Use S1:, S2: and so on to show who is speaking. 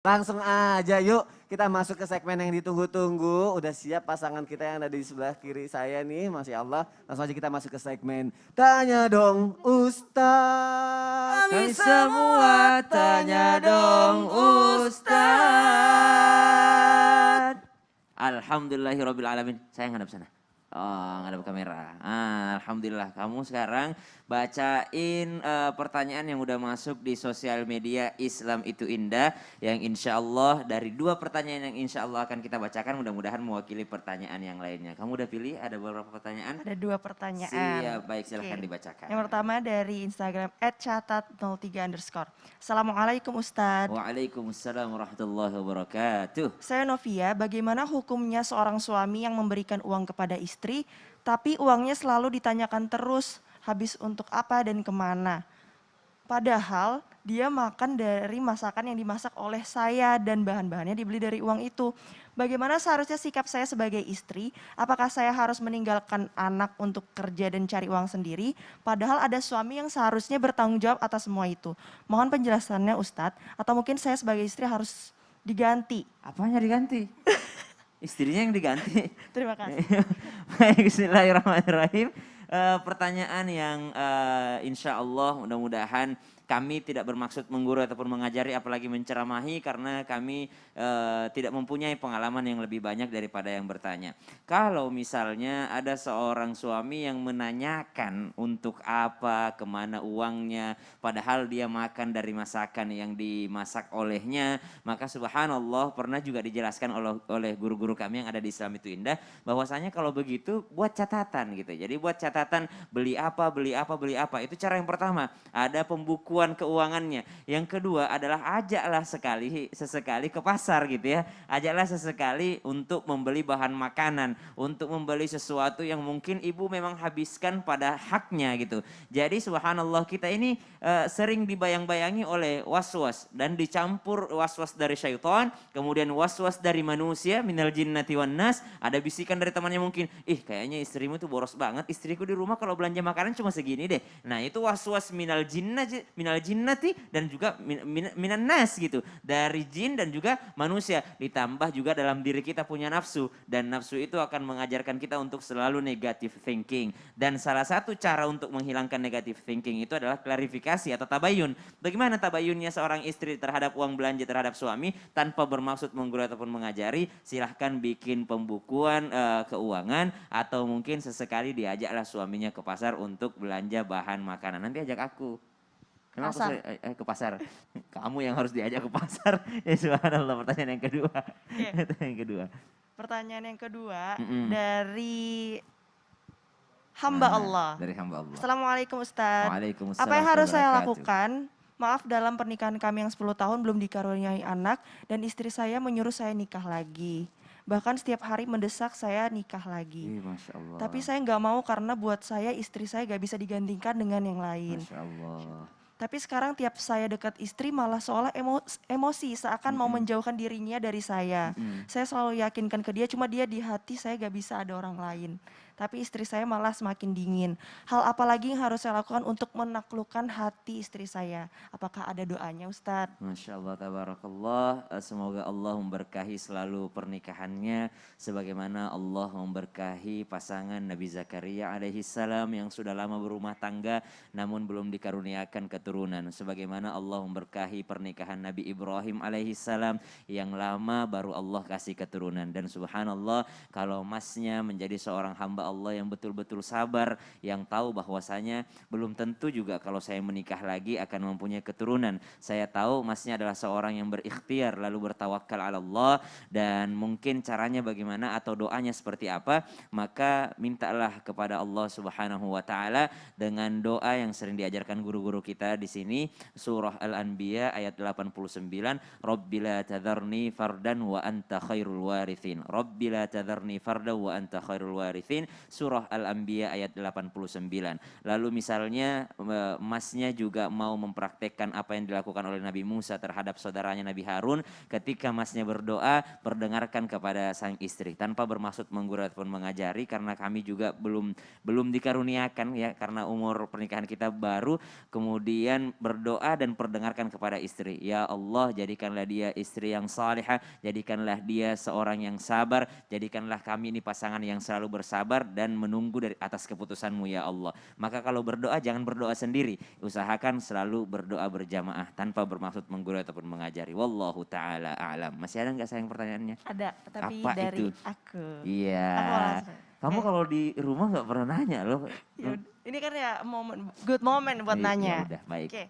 S1: Langsung aja yuk kita masuk ke segmen yang ditunggu-tunggu. Udah siap pasangan kita yang ada di sebelah kiri saya nih, Masya Allah. Langsung aja kita masuk ke segmen Tanya Dong Ustadz.
S2: Kami semua tanya dong Ustadz. Alhamdulillahirrabbilalamin. Saya ngadap sana. Oh, ngadap kamera. Alhamdulillah. Kamu sekarang bacain pertanyaan yang udah masuk di sosial media Islam Itu Indah. Yang insya Allah dari 2 pertanyaan yang insya Allah akan kita bacakan. Mudah-mudahan mewakili pertanyaan yang lainnya. Kamu udah pilih ada beberapa pertanyaan?
S3: Ada 2 pertanyaan.
S2: Siap, baik silahkan
S3: Oke.
S2: dibacakan.
S3: Yang pertama dari Instagram @catat03_. Assalamualaikum Ustadz.
S2: Waalaikumsalam warahmatullahi wabarakatuh.
S3: Saya Novia, bagaimana hukumnya seorang suami yang memberikan uang kepada istri, tapi uangnya selalu ditanyakan terus, habis untuk apa dan kemana? Padahal dia makan dari masakan yang dimasak oleh saya dan bahan-bahannya dibeli dari uang itu. Bagaimana seharusnya sikap saya sebagai istri? Apakah saya harus meninggalkan anak untuk kerja dan cari uang sendiri? Padahal ada suami yang seharusnya bertanggung jawab atas semua itu. Mohon penjelasannya Ustadz, atau mungkin saya sebagai istri harus diganti.
S2: Apanya diganti? Istrinya yang diganti.
S3: Terima kasih.
S2: Baik, bismillahirrahmanirrahim. Pertanyaan yang insya Allah mudah-mudahan kami tidak bermaksud menggurui ataupun mengajari apalagi menceramahi karena kami tidak mempunyai pengalaman yang lebih banyak daripada yang bertanya. Kalau misalnya ada seorang suami yang menanyakan untuk apa, kemana uangnya, padahal dia makan dari masakan yang dimasak olehnya, maka subhanallah pernah juga dijelaskan oleh guru-guru kami yang ada di Islam Itu Indah, bahwasanya kalau begitu buat catatan gitu. Jadi buat catatan beli apa, itu cara yang pertama. Ada pembukuan keuangannya. Yang kedua adalah ajaklah sesekali ke pasar gitu ya. Ajaklah sesekali untuk membeli bahan makanan, untuk membeli sesuatu yang mungkin ibu memang habiskan pada haknya gitu. Jadi subhanallah kita ini sering dibayang-bayangi oleh waswas dan dicampur waswas dari syaitan, kemudian waswas dari manusia, minal jinnati wan nas, ada bisikan dari temannya mungkin, kayaknya istrimu tuh boros banget, istriku di rumah kalau belanja makanan cuma segini deh. Nah itu waswas minal jinnati dan juga minan nas gitu. Dari jin dan juga manusia. Ditambah juga dalam diri kita punya nafsu. Dan nafsu itu akan mengajarkan kita untuk selalu negative thinking. Dan salah satu cara untuk menghilangkan negative thinking itu adalah klarifikasi atau tabayun. Bagaimana tabayunnya seorang istri terhadap uang belanja terhadap suami tanpa bermaksud menggurui ataupun mengajari? Silahkan bikin pembukuan keuangan atau mungkin sesekali diajaklah suaminya ke pasar untuk belanja bahan makanan. Nanti ajak aku. Kenapa
S3: Pasar.
S2: ke pasar? Kamu yang harus diajak ke pasar. Ya subhanallah, pertanyaan yang kedua.
S3: Oke.
S2: Pertanyaan yang kedua.
S3: Pertanyaan yang kedua
S2: Mm-mm.
S3: dari hamba
S2: Mana?
S3: Allah.
S2: Dari hamba Allah.
S3: Assalamualaikum Ustadz.
S2: Waalaikumsalam
S3: Apa yang harus saya
S2: warahmatullahi
S3: lakukan? Maaf, dalam pernikahan kami yang 10 tahun belum dikaruniai anak dan istri saya menyuruh saya nikah lagi. Bahkan setiap hari mendesak saya nikah lagi.
S2: Masya Allah.
S3: Tapi saya nggak mau karena buat saya istri saya nggak bisa digantikan dengan yang lain.
S2: Masya Allah.
S3: Tapi sekarang tiap saya dekat istri malah seolah emosi seakan mau menjauhkan dirinya dari saya. Saya selalu yakinkan ke dia, cuma dia di hati saya gak bisa ada orang lain. Tapi istri saya malah semakin dingin. Hal apa lagi yang harus saya lakukan untuk menaklukkan hati istri saya? Apakah ada doanya Ustadz?
S2: Masya Allah, tabarakallah. Semoga Allah memberkahi selalu pernikahannya. Sebagaimana Allah memberkahi pasangan Nabi Zakaria alaihi salam yang sudah lama berumah tangga namun belum dikaruniakan keturunan. Sebagaimana Allah memberkahi pernikahan Nabi Ibrahim alaihi salam yang lama baru Allah kasih keturunan. Dan subhanallah kalau masnya menjadi seorang hamba Allah yang betul-betul sabar, yang tahu bahwasanya belum tentu juga kalau saya menikah lagi akan mempunyai keturunan. Saya tahu masnya adalah seorang yang berikhtiar lalu bertawakal ala Allah dan mungkin caranya bagaimana atau doanya seperti apa, maka mintalah kepada Allah Subhanahu wa taala dengan doa yang sering diajarkan guru-guru kita di sini, surah Al-Anbiya ayat 89, Rabbila tadharni fardan wa anta khairul warithin. Rabbila tadharni fardan wa anta khairul warithin. Surah Al-Anbiya ayat 89. Lalu misalnya masnya juga mau mempraktekkan apa yang dilakukan oleh Nabi Musa terhadap saudaranya Nabi Harun, ketika masnya berdoa, perdengarkan kepada sang istri tanpa bermaksud menggurui ataupun mengajari, karena kami juga belum dikaruniakan ya, karena umur pernikahan kita baru. Kemudian berdoa dan perdengarkan kepada istri. Ya Allah, jadikanlah dia istri yang salihah, jadikanlah dia seorang yang sabar, jadikanlah kami ini pasangan yang selalu bersabar dan menunggu dari atas keputusanmu ya Allah. Maka kalau berdoa jangan berdoa sendiri, usahakan selalu berdoa berjamaah tanpa bermaksud menggurui ataupun mengajari. Wallahu ta'ala a'lam. Masih ada nggak sayang pertanyaannya?
S3: Ada, tapi
S2: Apa
S3: dari
S2: itu?
S3: aku.
S2: Iya.
S3: Aku langsung.
S2: Kamu kalau di rumah nggak pernah nanya loh.
S3: Ini kan ya good moment buat
S2: Iya,
S3: nanya.
S2: ya udah, baik.
S3: Oke,